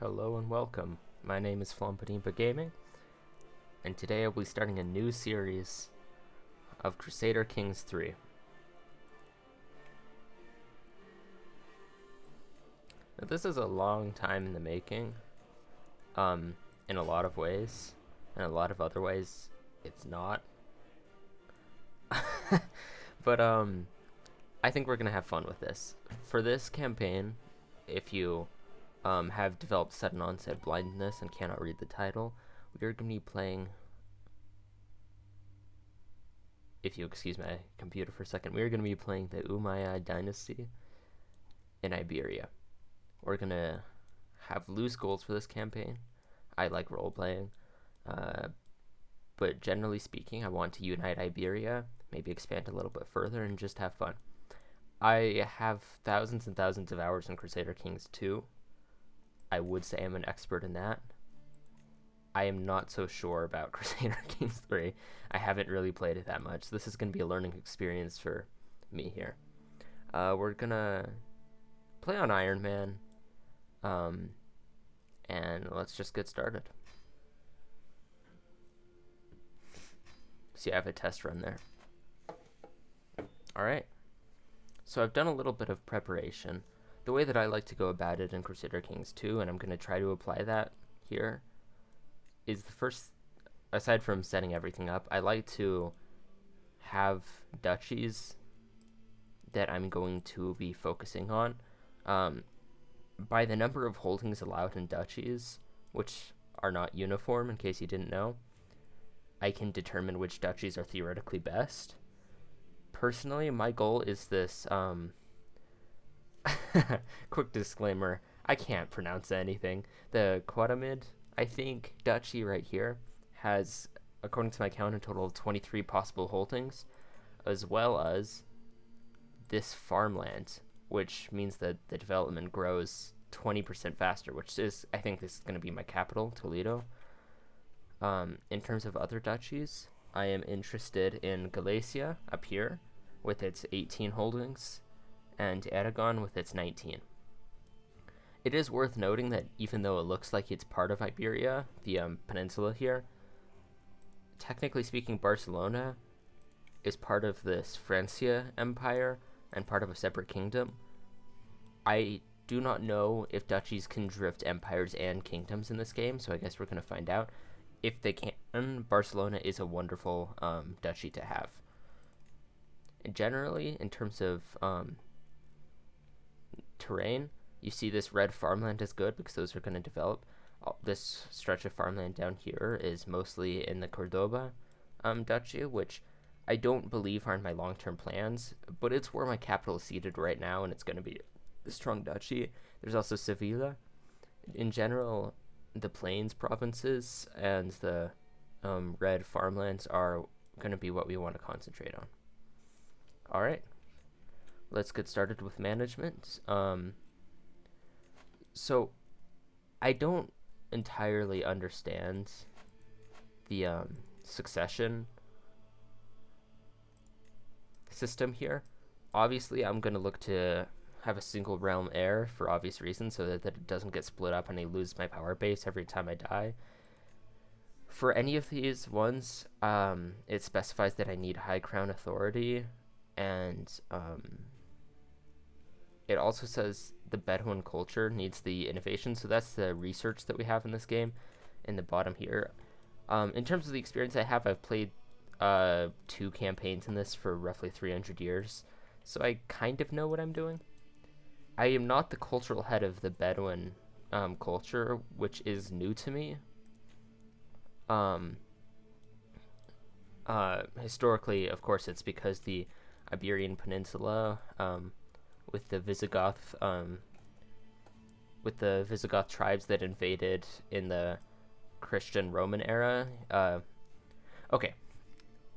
Hello and welcome. My name is Flompadimpa Gaming, and today I'll be starting a new series of Crusader Kings 3. Now, this is a long time in the making, in a lot of ways, and a lot of other ways it's not. But I think we're gonna have fun with this. For this campaign, if you have developed sudden onset blindness and cannot read the title, we are going to be playing, if you excuse my computer for a second, we are going to be playing the Umayyad Dynasty in Iberia. We're going to have loose goals for this campaign. I like role-playing, but generally speaking, I want to unite Iberia, maybe expand a little bit further, and just have fun. I have thousands and thousands of hours in Crusader Kings 2. I would say I'm an expert in that. I am not so sure about Crusader Kings 3. I haven't really played it that much. This is going to be a learning experience for me here. We're going to play on Iron Man. And let's just get started. See, I have a test run there. Alright. So I've done a little bit of preparation. The way that I like to go about it in Crusader Kings 2, and I'm going to try to apply that here, is the first, aside from setting everything up, I like to have duchies that I'm going to be focusing on. By the number of holdings allowed in duchies, which are not uniform in case you didn't know, I can determine which duchies are theoretically best. Personally, my goal is this, quick disclaimer, I can't pronounce anything. The Quadamid, I think, duchy right here has, according to my count, a total of 23 possible holdings, as well as this farmland, which means that the development grows 20% faster, which is, I think this is going to be my capital, Toledo. In terms of other duchies, I am interested in Galicia up here with its 18 holdings, and Aragon with its 19. It is worth noting that even though it looks like it's part of Iberia, the peninsula here, technically speaking, Barcelona is part of this Francia Empire and part of a separate kingdom. I do not know if duchies can drift empires and kingdoms in this game, so I guess we're going to find out. If they can, Barcelona is a wonderful duchy to have. And generally, in terms of terrain, you see this red farmland is good because those are going to develop. This stretch of farmland down here is mostly in the Cordoba duchy, which I don't believe are in my long-term plans, but it's where my capital is seated right now, and it's going to be a strong duchy. There's also Sevilla. In general, the Plains provinces and the red farmlands are going to be what we want to concentrate on. All right. Let's get started with management. So I don't entirely understand the succession system here. Obviously, I'm going to look to have a single realm heir for obvious reasons so that it doesn't get split up and I lose my power base every time I die. For any of these ones, it specifies that I need high crown authority, and it also says the Bedouin culture needs the innovation, so that's the research that we have in this game in the bottom here. In terms of the experience I have, I've played 2 campaigns in this for roughly 300 years, so I kind of know what I'm doing. I am not the cultural head of the Bedouin culture, which is new to me. Historically, of course, it's because the Iberian Peninsula, with the Visigoth tribes that invaded in the Christian Roman era. Okay,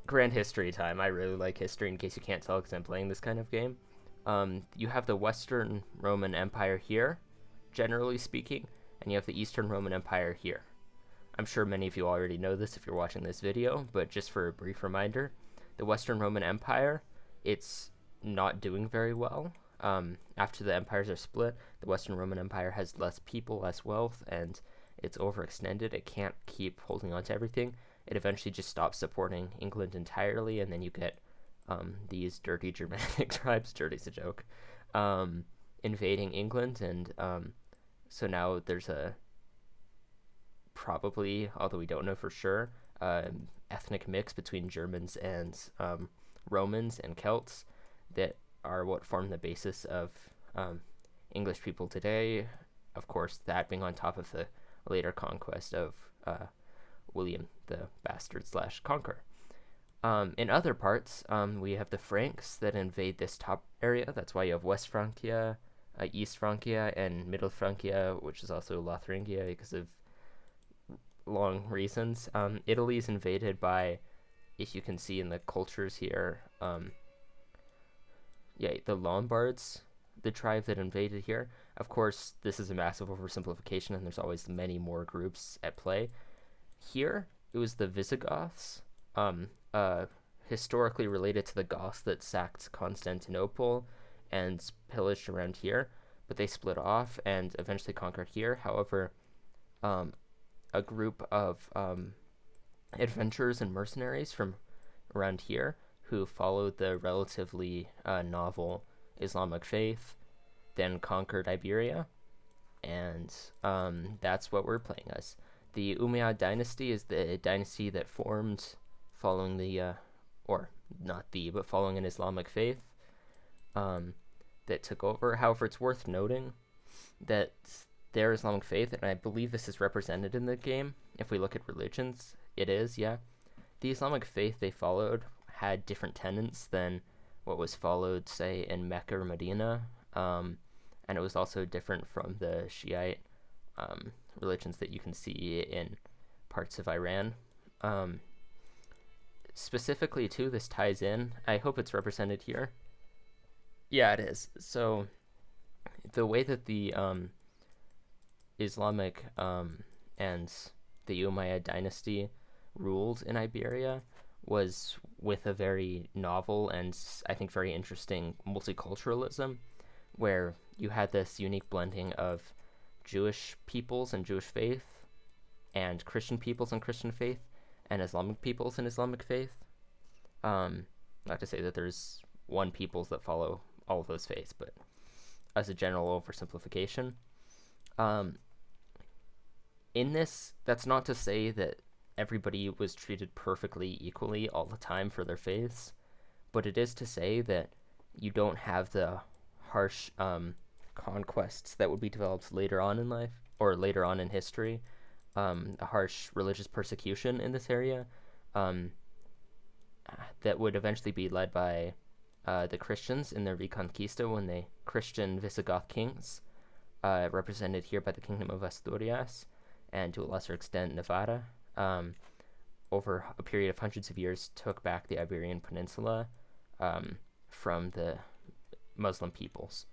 grand history time. I really like history, in case you can't tell, because I'm playing this kind of game. You have the Western Roman Empire here, generally speaking, and you have the Eastern Roman Empire here. I'm sure many of you already know this if you're watching this video, but just for a brief reminder, the Western Roman Empire, it's not doing very well. After the empires are split, the Western Roman Empire has less people, less wealth, and it's overextended. It can't keep holding on to everything. It eventually just stops supporting England entirely, and then you get these dirty Germanic tribes, dirty's a joke, invading England, and so now there's a probably, although we don't know for sure, ethnic mix between Germans and Romans and Celts that are what form the basis of English people today. Of course, that being on top of the later conquest of William the Bastard / Conqueror. In other parts, we have the Franks that invade this top area. That's why you have West Francia, East Francia, and Middle Francia, which is also Lotharingia because of long reasons. Italy is invaded by, if you can see in the cultures here, the Lombards, the tribe that invaded here. Of course, this is a massive oversimplification, and there's always many more groups at play. Here, it was the Visigoths, historically related to the Goths that sacked Constantinople and pillaged around here, but they split off and eventually conquered here. However, a group of adventurers and mercenaries from around here who followed the relatively novel Islamic faith then conquered Iberia, and that's what we're playing as. The Umayyad dynasty is the dynasty that formed following following an Islamic faith that took over. However, it's worth noting that their Islamic faith, and I believe this is represented in the game, if we look at religions, it is, yeah. The Islamic faith they followed had different tenets than what was followed, say, in Mecca or Medina, and it was also different from the Shiite religions that you can see in parts of Iran. Specifically, too, this ties in. I hope it's represented here. Yeah, it is. So, the way that the Islamic and the Umayyad dynasty ruled in Iberia was with a very novel and I think very interesting multiculturalism, where you had this unique blending of Jewish peoples and Jewish faith, and Christian peoples and Christian faith, and Islamic peoples and Islamic faith. Not to say that there's one peoples that follow all of those faiths, but as a general oversimplification. In this, that's not to say that everybody was treated perfectly equally all the time for their faiths, but it is to say that you don't have the harsh conquests that would be developed later on in life, or later on in history, a harsh religious persecution in this area that would eventually be led by the Christians in their Reconquista when the Christian Visigoth kings, represented here by the Kingdom of Asturias, and to a lesser extent Navarra, over a period of hundreds of years took back the Iberian Peninsula from the Muslim peoples.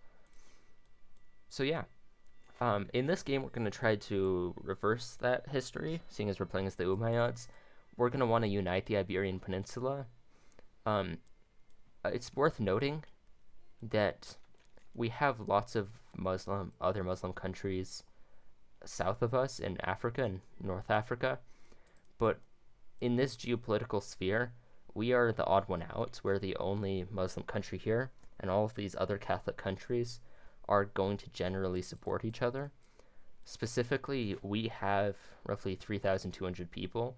So yeah, in this game we're going to try to reverse that history, seeing as we're playing as the Umayyads. We're going to want to unite the Iberian Peninsula. It's worth noting that we have lots of other Muslim countries south of us in Africa and North Africa, but in this geopolitical sphere, we are the odd one out. We're the only Muslim country here, and all of these other Catholic countries are going to generally support each other. Specifically, we have roughly 3,200 people,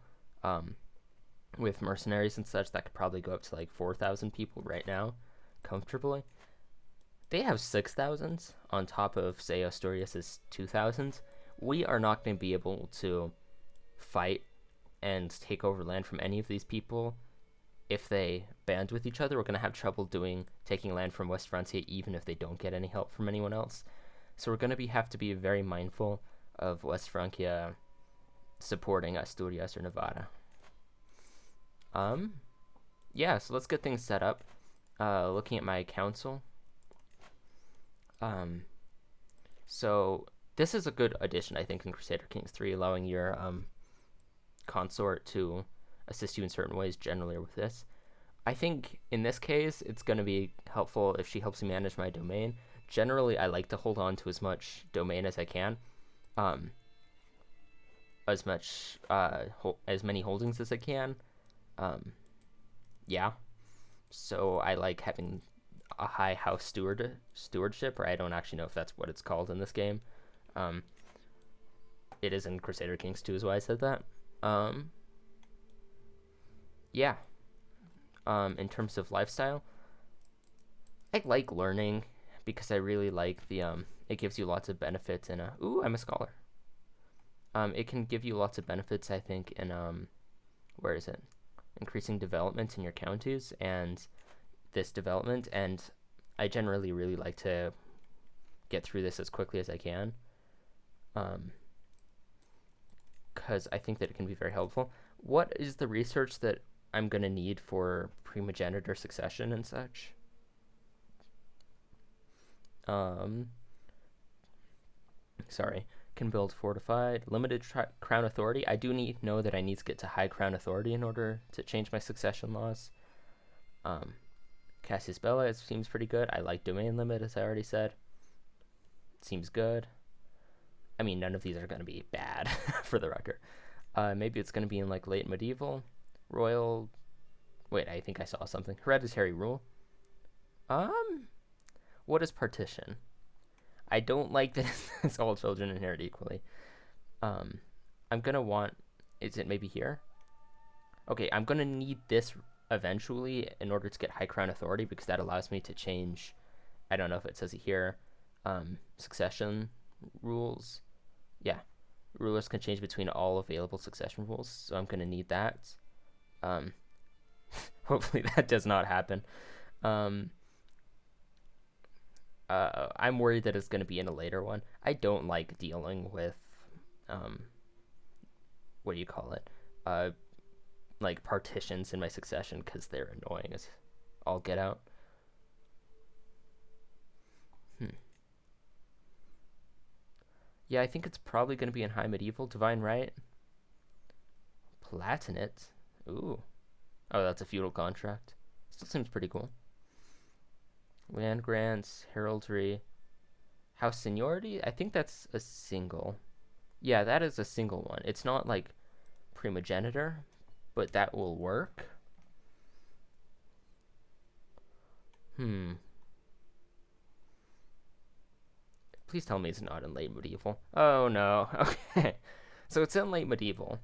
with mercenaries and such. That could probably go up to like 4,000 people right now, comfortably. They have 6,000 on top of, say, Asturias' 2,000. We are not going to be able to fight and take over land from any of these people. If they band with each other, we're going to have trouble taking land from West Francia, even if they don't get any help from anyone else. So we're going to have to be very mindful of West Francia supporting Asturias or Navarra. Yeah, so let's get things set up. Looking at my council. So this is a good addition, I think, in Crusader Kings 3, allowing your consort to assist you in certain ways, generally with this. I think in this case, it's going to be helpful if she helps me manage my domain. Generally, I like to hold on to as much domain as I can, um, as many holdings as I can. Um, yeah, so I like having a high house stewardship, or I don't actually know if that's what it's called in this game. Um, it is in Crusader Kings 2 is why I said that. Um, yeah. In terms of lifestyle, I like learning because I really like the it gives you lots of benefits in a ooh, I'm a scholar. It can give you lots of benefits, I think, in where is it? Increasing development in your counties and this development, and I generally really like to get through this as quickly as I can. Because I think that it can be very helpful. What is the research that I'm going to need for primogeniture succession and such? Sorry. Can build fortified. Limited crown authority. I do know that I need to get to high crown authority in order to change my succession laws. Cassius Bella, it seems pretty good. I like domain limit, as I already said. It seems good. I mean, none of these are going to be bad, for the record. Maybe it's going to be in, like, late medieval. Royal... Wait, I think I saw something. Hereditary rule. What is partition? I don't like that it's all children inherit equally. I'm going to want... Is it maybe here? Okay, I'm going to need this eventually in order to get high crown authority, because that allows me to change... I don't know if it says it here. Succession rules. Yeah. Rulers can change between all available succession rules, so I'm going to need that. Hopefully that does not happen. I'm worried that it's going to be in a later one. I don't like dealing with, what do you call it? Like partitions in my succession, because they're annoying as all get out. Yeah, I think it's probably going to be in High Medieval. Divine Right. Platinate. Ooh. Oh, that's a feudal contract. Still seems pretty cool. Land grants, heraldry. House seniority? I think that's a single. Yeah, that is a single one. It's not like primogeniture, but that will work. Please tell me it's not in late medieval. Oh no. Okay. So it's in late medieval.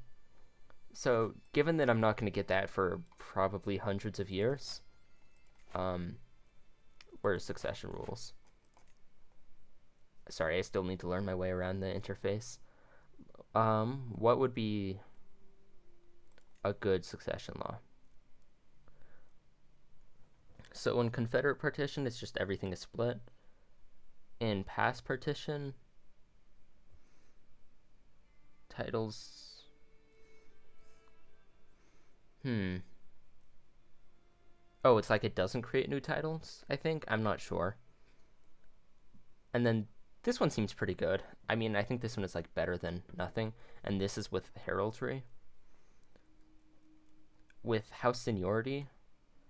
So given that I'm not going to get that for probably hundreds of years, where's succession rules? Sorry, I still need to learn my way around the interface. What would be a good succession law? So in Confederate partition, it's just everything is split. In past partition, titles... Oh, it's like it doesn't create new titles, I think? I'm not sure. And then this one seems pretty good. I mean, I think this one is like better than nothing. And this is with heraldry. With house seniority,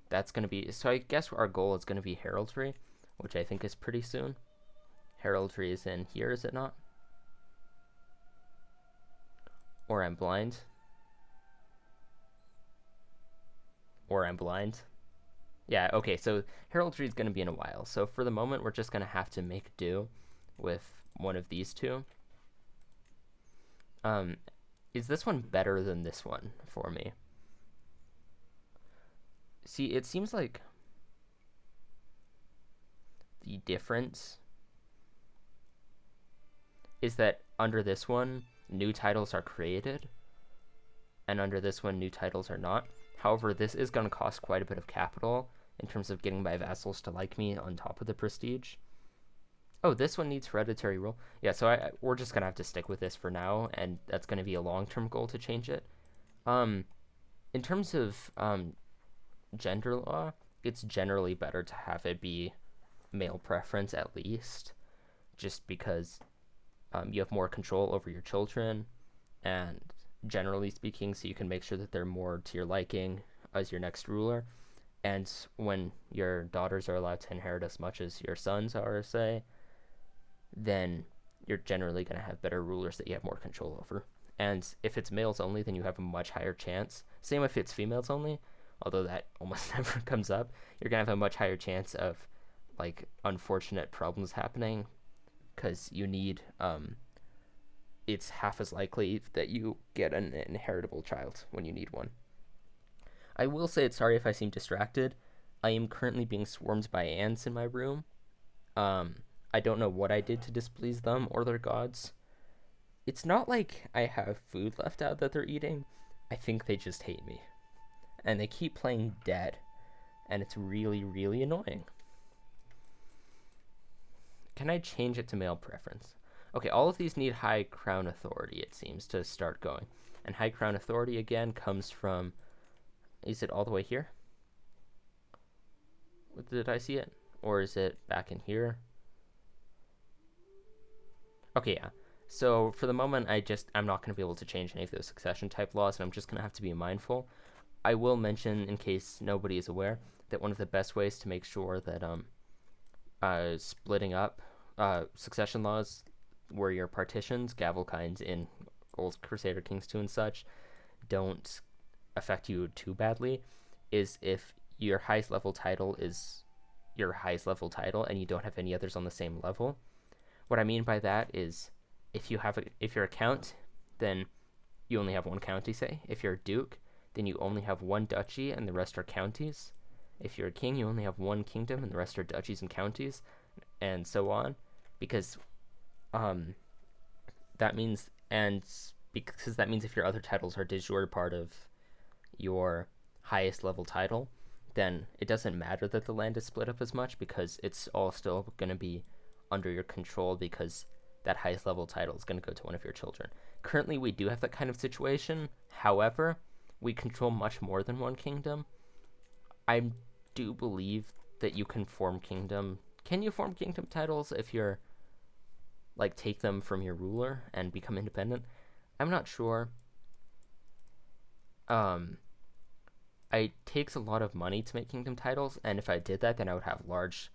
that's going to be... So I guess our goal is going to be heraldry, which I think is pretty soon. Heraldry is in here, is it not? Or I'm blind. Or I'm blind. Yeah, okay, so heraldry is going to be in a while. So for the moment, we're just going to have to make do with one of these two. Is this one better than this one for me? See, it seems like the difference is that under this one, new titles are created, and under this one, new titles are not. However, this is going to cost quite a bit of capital in terms of getting my vassals to like me on top of the prestige. Oh, this one needs hereditary rule. Yeah, so we're just going to have to stick with this for now, and that's going to be a long-term goal to change it. In terms of gender law, it's generally better to have it be male preference at least, just because you have more control over your children, and generally speaking, so you can make sure that they're more to your liking as your next ruler. And when your daughters are allowed to inherit as much as your sons are, say, then you're generally going to have better rulers that you have more control over. And if it's males only, then you have a much higher chance. Same if it's females only, although that almost never comes up. You're going to have a much higher chance of like unfortunate problems happening because you need it's half as likely that you get an inheritable child when you need one. I will say, sorry if I seem distracted. I am currently being swarmed by ants in my room. I don't know what I did to displease them or their gods. It's not like I have food left out that they're eating. I think they just hate me. And they keep playing dead. And it's really, really annoying. Can I change it to male preference? Okay, all of these need high crown authority, it seems, to start going. And high crown authority, again, comes from... Is it all the way here? Did I see it? Or is it back in here? Okay, yeah. So for the moment, I'm not going to be able to change any of those succession type laws, and I'm just going to have to be mindful. I will mention, in case nobody is aware, that one of the best ways to make sure that splitting up succession laws where your partitions, gavel kinds in old Crusader Kings 2 and such, don't affect you too badly, is if your highest level title is your highest level title and you don't have any others on the same level. What I mean by that is if you're a count, then you only have one county, say. If you're a duke, then you only have one duchy and the rest are counties. If you're a king, you only have one kingdom and the rest are duchies and counties, and so on. Because that means if your other titles are de jure part of your highest level title, then it doesn't matter that the land is split up as much because it's all still going to be under your control because that highest level title is going to go to one of your children. Currently, we do have that kind of situation. However, we control much more than one kingdom. I do believe that you can form kingdom. Can you form kingdom titles if you're like take them from your ruler and become independent? I'm not sure. It takes a lot of money to make kingdom titles, and if I did that, then I would have large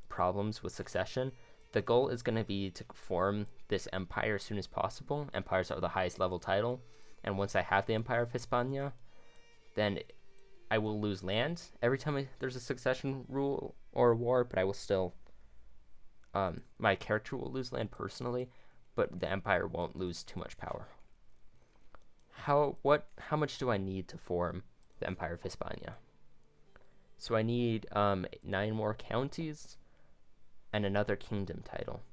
problems with succession. The goal is going to be to form this empire as soon as possible. Empires are the highest level title, and once I have the Empire of Hispania, then I will lose land every time there's a succession rule or war, but I will still... my character will lose land personally, but the empire won't lose too much power. How much do I need to form the Empire of Hispania? So I need 9 more counties and another kingdom title.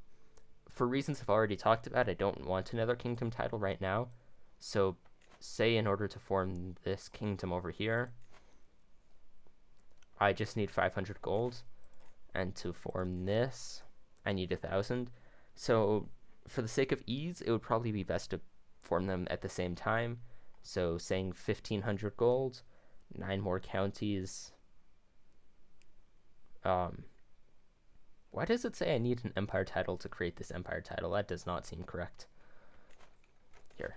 For reasons I've already talked about, I don't want another kingdom title right now. So say in order to form this kingdom over here, I just need 500 gold, and to form this, I need 1,000. So for the sake of ease, it would probably be best to form them at the same time. So saying 1,500 gold, 9 more counties. Why does it say I need an empire title to create this empire title? That does not seem correct. Here.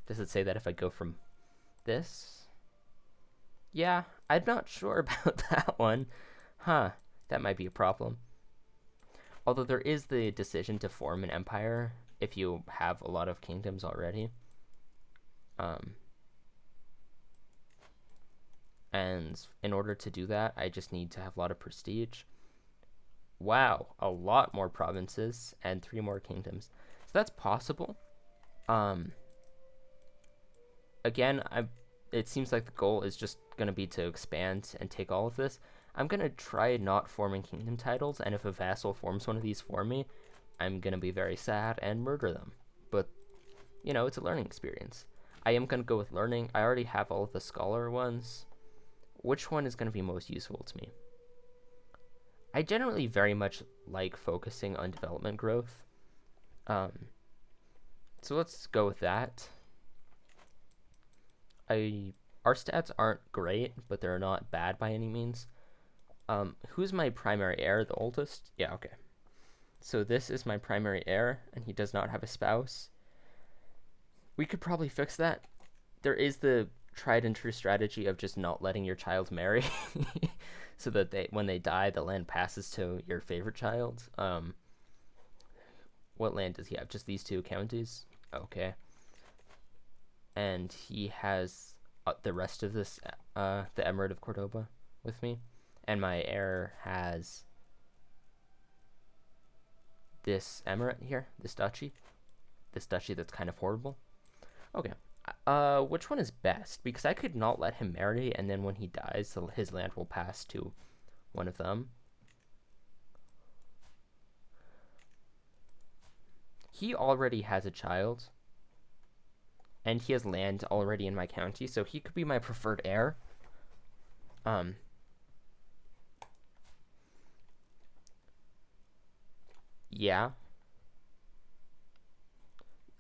Does it say that if I go from this? Yeah, I'm not sure about that one. Huh, that might be a problem. Although there is the decision to form an empire if you have a lot of kingdoms already. And in order to do that, I just need to have a lot of prestige. Wow, a lot more provinces and 3 more kingdoms. So that's possible. Again, it seems like the goal is just going to be to expand and take all of this. I'm going to try not forming kingdom titles, and if a vassal forms one of these for me, I'm going to be very sad and murder them. But, you know, it's a learning experience. I am going to go with learning. I already have all of the scholar ones. Which one is going to be most useful to me? I generally very much like focusing on development growth. So let's go with that. Our stats aren't great, but they're not bad by any means. Who's my primary heir? The oldest? Yeah, okay. So this is my primary heir, and he does not have a spouse. We could probably fix that. There is the tried and true strategy of just not letting your child marry, so that when they die, the land passes to your favorite child. What land does he have? Just these two counties? Okay. And he has the rest of this, the Emirate of Cordoba with me. And my heir has this emirate here, this duchy that's kind of horrible. Okay. Which one is best? Because I could not let him marry, and then when he dies, his land will pass to one of them. He already has a child, and he has land already in my county, so he could be my preferred heir. Yeah.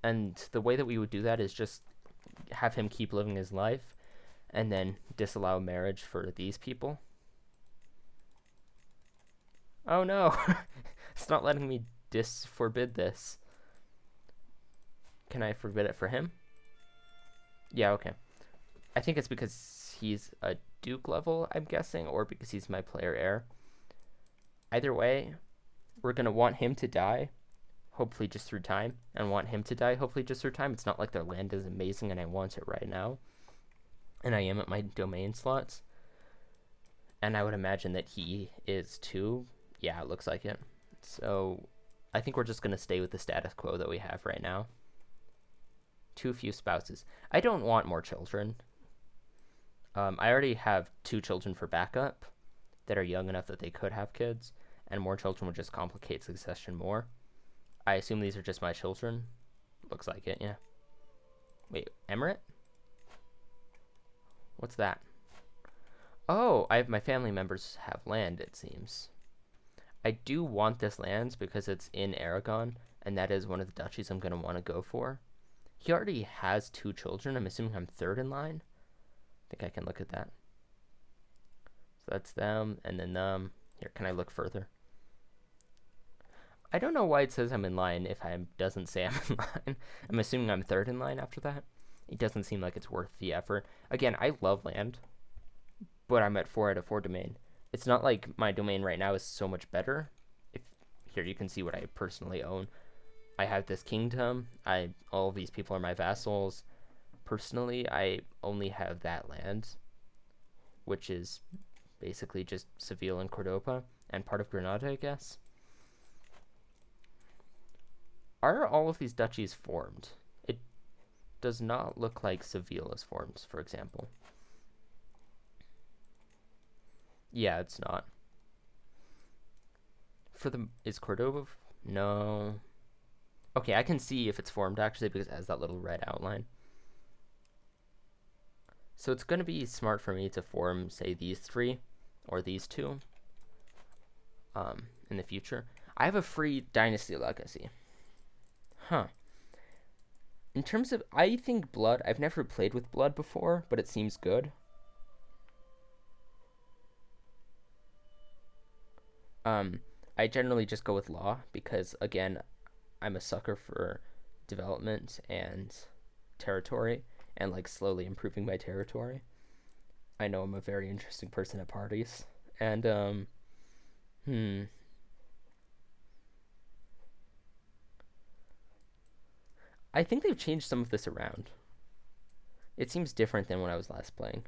And the way that we would do that is just have him keep living his life, and then disallow marriage for these people. Oh no! It's not letting me forbid this. Can I forbid it for him? Yeah, okay. I think it's because he's a duke level, I'm guessing, or because he's my player heir. Either way, we're going to want him to die, hopefully just through time, and want him to die, hopefully just through time. It's not like their land is amazing and I want it right now. And I am at my domain slots. And I would imagine that he is too. Yeah, it looks like it. So I think we're just going to stay with the status quo that we have right now. Too few spouses. I don't want more children. I already have 2 children for backup that are young enough that they could have kids, and more children would just complicate succession more. I assume these are just my children. Looks like it, yeah. Wait, emirate? What's that? Oh, my family members have land, it seems. I do want this land because it's in Aragon, and that is one of the duchies I'm going to want to go for. He already has 2 children. I'm assuming I'm 3rd in line. I think I can look at that. So that's them, and then them. Here, can I look further? I don't know why it says I'm in line if it doesn't say I'm in line. I'm assuming I'm 3rd in line after that. It doesn't seem like it's worth the effort. Again, I love land, but I'm at 4 out of 4 domain. It's not like my domain right now is so much better. Here, you can see what I personally own. I have this kingdom. All of these people are my vassals. Personally, I only have that land, which is basically just Seville and Cordoba, and part of Granada, I guess. Are all of these duchies formed? It does not look like Seville is formed, for example. Yeah, it's not. Is Cordoba? No. Okay, I can see if it's formed actually because it has that little red outline. So it's going to be smart for me to form, say, these 3 or these 2 in the future. I have a free dynasty legacy. Huh. In terms of, I think blood, I've never played with blood before, but it seems good. I generally just go with law because, again, I'm a sucker for development and territory and like slowly improving my territory. I know I'm a very interesting person at parties. And I think they've changed some of this around. It seems different than when I was last playing.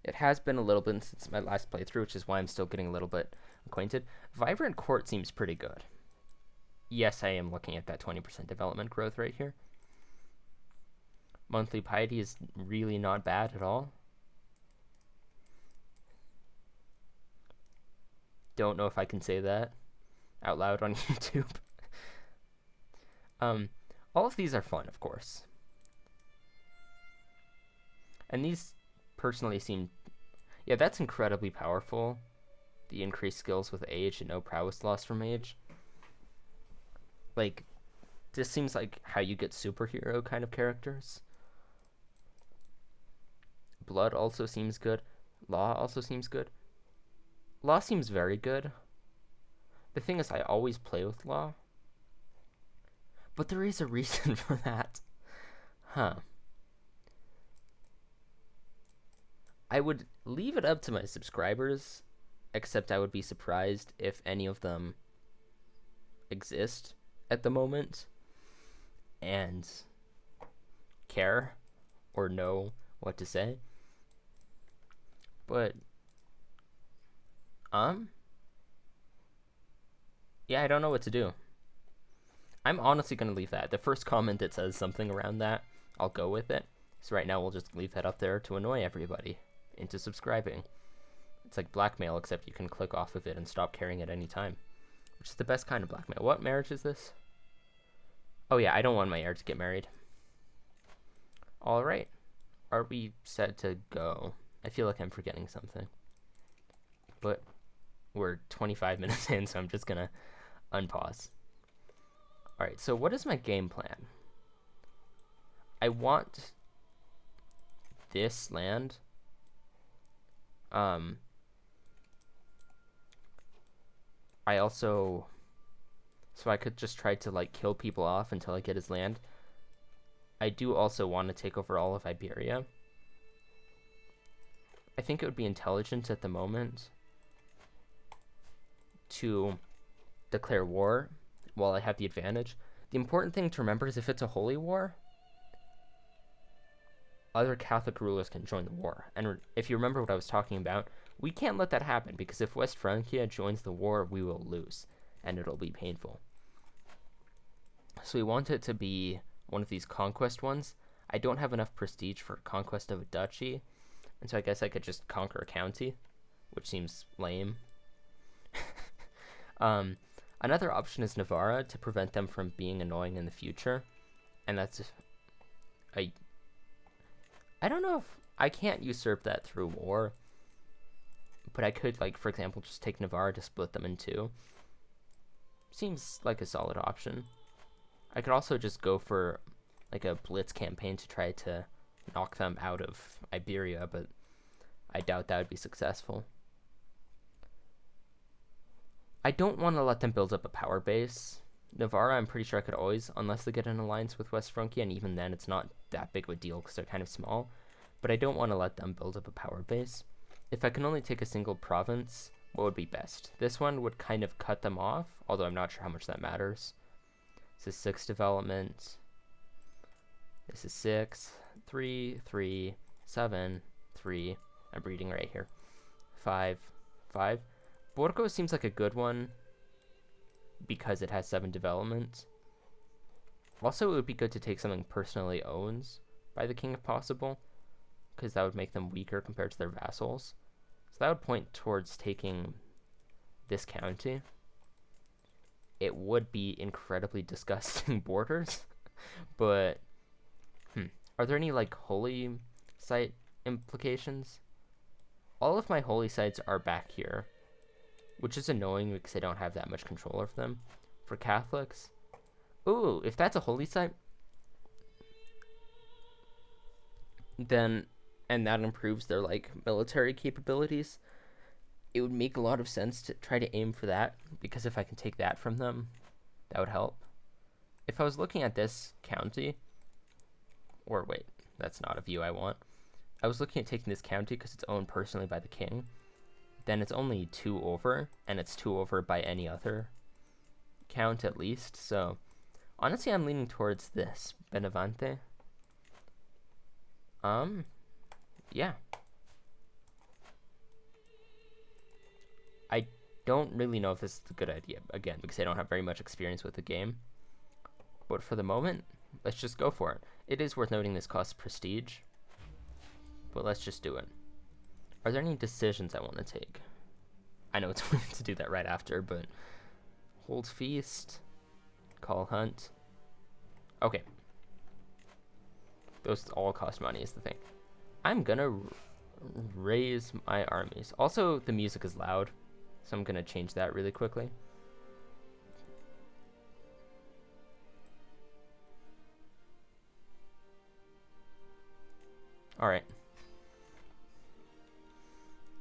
It has been a little bit since my last playthrough, which is why I'm still getting a little bit acquainted. Vibrant Court seems pretty good. Yes, I am looking at that 20% development growth right here. Monthly piety is really not bad at all. Don't know if I can say that out loud on YouTube. All of these are fun, of course. And these personally seem... Yeah, that's incredibly powerful. The increased skills with age and no prowess lost from age. Like, this seems like how you get superhero kind of characters. Blood also seems good. Law also seems good. Law seems very good. The thing is, I always play with law. But there is a reason for that. Huh. I would leave it up to my subscribers, except I would be surprised if any of them exist at the moment and care or know what to say. But yeah, I don't know what to do. I'm honestly going to leave that. The first comment that says something around that, I'll go with it. So right now we'll just leave that up there to annoy everybody into subscribing. It's like blackmail, except you can click off of it and stop caring at any time, which is the best kind of blackmail. What marriage is this? Oh yeah, I don't want my heir to get married. All right. Are we set to go? I feel like I'm forgetting something. But we're 25 minutes in, so I'm just going to unpause. All right, so what is my game plan? I want this land. I also... So I could just try to, like, kill people off until I get his land. I do also want to take over all of Iberia. I think it would be intelligent at the moment to declare war while I have the advantage. The important thing to remember is if it's a holy war, other Catholic rulers can join the war. And if you remember what I was talking about, we can't let that happen, because if West Francia joins the war, we will lose, and it'll be painful. So we want it to be one of these conquest ones. I don't have enough prestige for conquest of a duchy, and so I guess I could just conquer a county, which seems lame. Another option is Navarra, to prevent them from being annoying in the future. And that's... I don't know if... I can't usurp that through war. But I could, like, for example, just take Navarra to split them in two. Seems like a solid option. I could also just go for, like, a blitz campaign to try to knock them out of Iberia, but I doubt that would be successful. I don't want to let them build up a power base. Navarra, I'm pretty sure I could always, unless they get an alliance with West Francia, and even then it's not that big of a deal because they're kind of small. But I don't want to let them build up a power base. If I can only take a single province, what would be best? This one would kind of cut them off, although I'm not sure how much that matters. This is 6 development. This is 6, 3, 3, 7, 3. I'm reading right here. 5, 5. Burgos seems like a good one because it has 7 development. Also, it would be good to take something personally owned by the king if possible, because that would make them weaker compared to their vassals. So that would point towards taking this county. It would be incredibly disgusting borders, but are there any, like, holy site implications? All of my holy sites are back here, which is annoying because I don't have that much control over them. For Catholics, ooh, if that's a holy site, then, and that improves their, like, military capabilities, it would make a lot of sense to try to aim for that, because if I can take that from them, that would help. If I was looking at this county, or wait, that's not a view I want. I was looking at taking this county because it's owned personally by the king. Then it's only 2 over, and it's 2 over by any other count at least. So honestly, I'm leaning towards this Benevente. Yeah. I don't really know if this is a good idea, again, because I don't have very much experience with the game. But for the moment, let's just go for it. It is worth noting this costs prestige, but let's just do it. Are there any decisions I want to take? I know it's weird to do that right after, but hold feast, call hunt. Okay. Those all cost money is the thing. I'm gonna raise my armies. Also, the music is loud, so I'm gonna change that really quickly. Alright.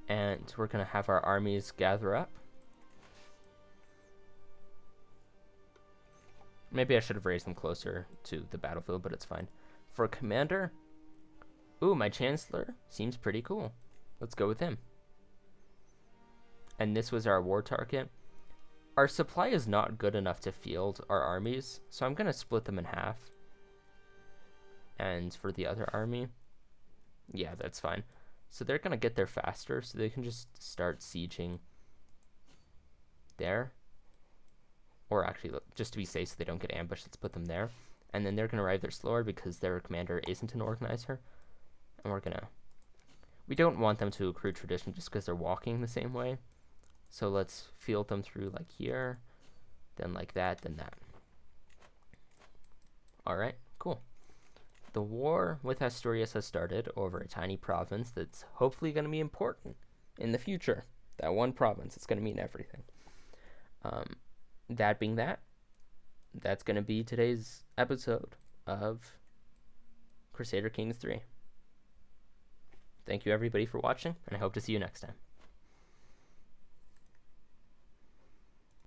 And we're going to have our armies gather up. Maybe I should have raised them closer to the battlefield, but it's fine. For a commander, ooh, my chancellor seems pretty cool. let's go with him. And this was our war target. Our supply is not good enough to field our armies, so I'm going to split them in half. And for the other army, yeah, that's fine. So they're going to get there faster, so they can just start sieging there. Or actually, just to be safe so they don't get ambushed, let's put them there. And then they're going to arrive there slower because their commander isn't an organizer. And we don't want them to accrue tradition just because they're walking the same way. So let's field them through like here, then like that, then that. Alright, cool. The war with Asturias has started over a tiny province that's hopefully going to be important in the future. That one province, it's going to mean everything. That being that's going to be today's episode of Crusader Kings 3. Thank you everybody for watching, and I hope to see you next time.